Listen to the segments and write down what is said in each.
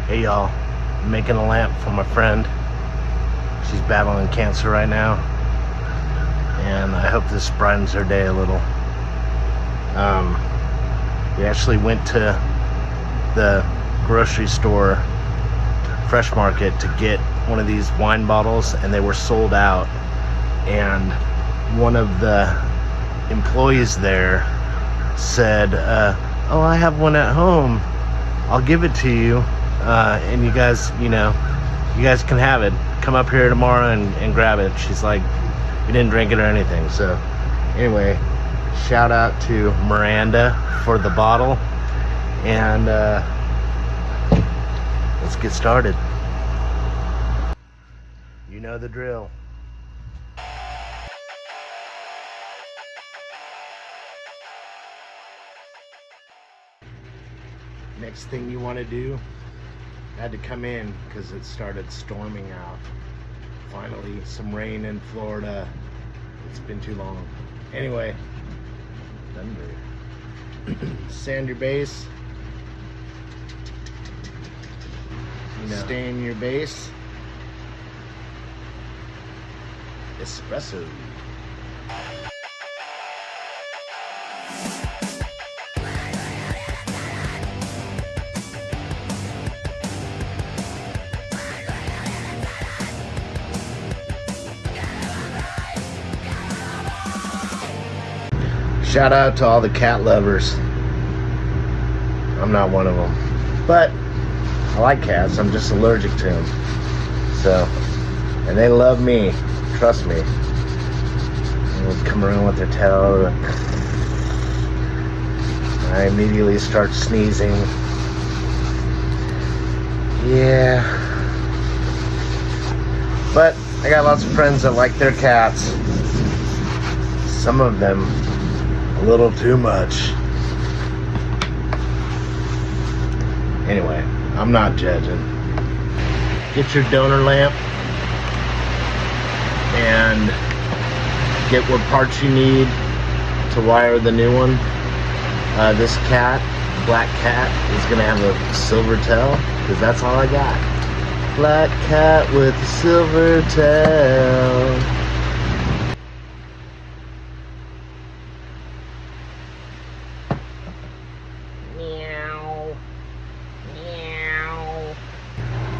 Hey y'all, I'm making a lamp for my friend. She's battling cancer right now, and I hope this brightens her day a little. We actually went to the grocery store, Fresh Market, to get one of these wine bottles, and they were sold out. And one of the employees there said, oh, I have one at home, I'll give it to you, and you guys can have it. Come up here tomorrow and grab it. She's like, we didn't drink it or anything. So anyway, shout out to Miranda for the bottle, and let's get started. You know the drill. Next thing you want to do, I had to come in because it started storming out. Finally, some rain in Florida. It's been too long. Anyway, thunder. Sand your base. Stain your base. Espresso. Shout out to all the cat lovers. I'm not one of them, but I like cats. I'm just allergic to them. So, and they love me. Trust me. They would come around with their tail. I immediately start sneezing. Yeah. But I got lots of friends that like their cats. Some of them a little too much. Anyway, I'm not judging. Get your donor lamp and get what parts you need to wire the new one. This cat, black cat, is gonna have a silver tail because that's all I got. Black cat with a silver tail.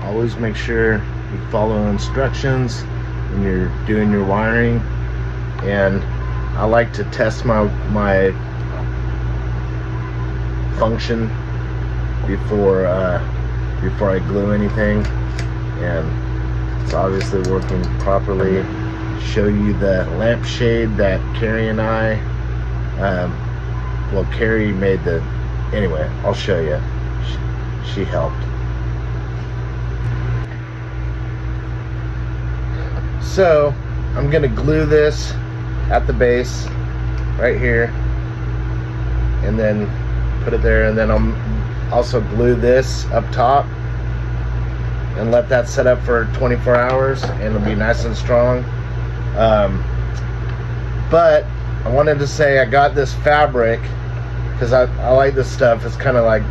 Always make sure you follow instructions when you're doing your wiring, and I like to test my function before I glue anything, and it's obviously working properly. Show you the lampshade that Carrie and I, well, Carrie made the, anyway, I'll show you. She helped. So I'm gonna glue this at the base right here, and then put it there, and then I'm also glue this up top and let that set up for 24 hours, and it'll be nice and strong. But I wanted to say I got this fabric because I like this stuff. It's kind of like,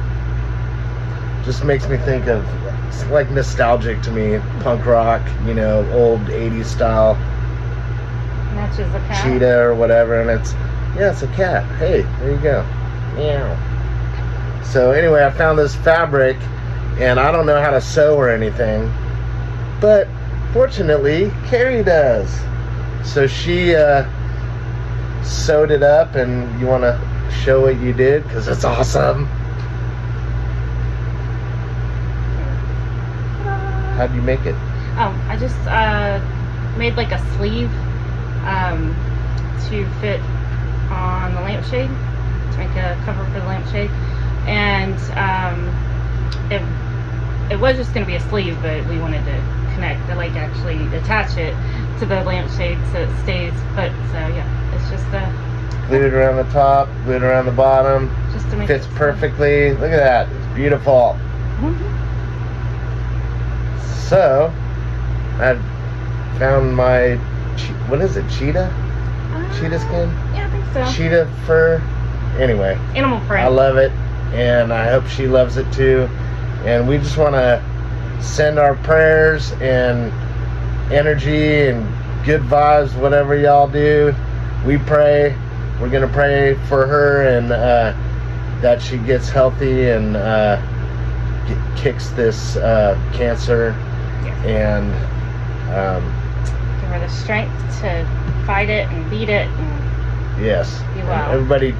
just makes me think of, it's like nostalgic to me, punk rock, you know, old 80s style. Matches a cat. Cheetah or whatever, and it's a cat. Hey, there you go. Meow. So anyway, I found this fabric, and I don't know how to sew or anything, but fortunately, Carrie does. So she sewed it up, and you want to show what you did? Because it's awesome. How do you make it? Oh, I just made like a sleeve to fit on the lampshade, to make a cover for the lampshade, and it was just going to be a sleeve, but we wanted to actually attach it to the lampshade so it stays put. So yeah, it's just glued it around the top, glued it around the bottom. Just to make fits it perfectly. Look at that, it's beautiful. So I found my what is it? Cheetah skin? Yeah, I think so. Cheetah fur. Anyway, Animal print. I love it, and I hope she loves it too. And we just want to send our prayers and energy and good vibes, whatever y'all do. We pray. We're going to pray for her and that she gets healthy and kicks this cancer. Yes. And give her the strength to fight it and beat it. And yes. be well. And everybody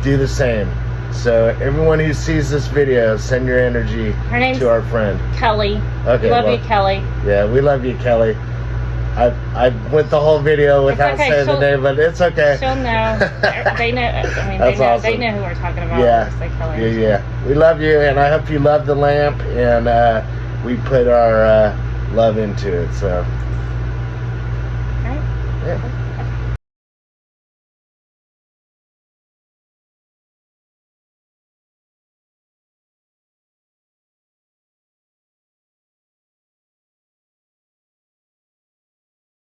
do the same. So everyone who sees this video, send your energy Her name's to our friend Kelly. Okay, Love well, you, Kelly. Yeah, we love you, Kelly. I went the whole video without okay, saying the name, but it's okay. She'll know. They know. I mean, That's they know. awesome. They know who we're talking about. Yeah. Just like Kelly. Yeah. We love you, and I hope you love the lamp, and we put our love into it. So, Right. yeah.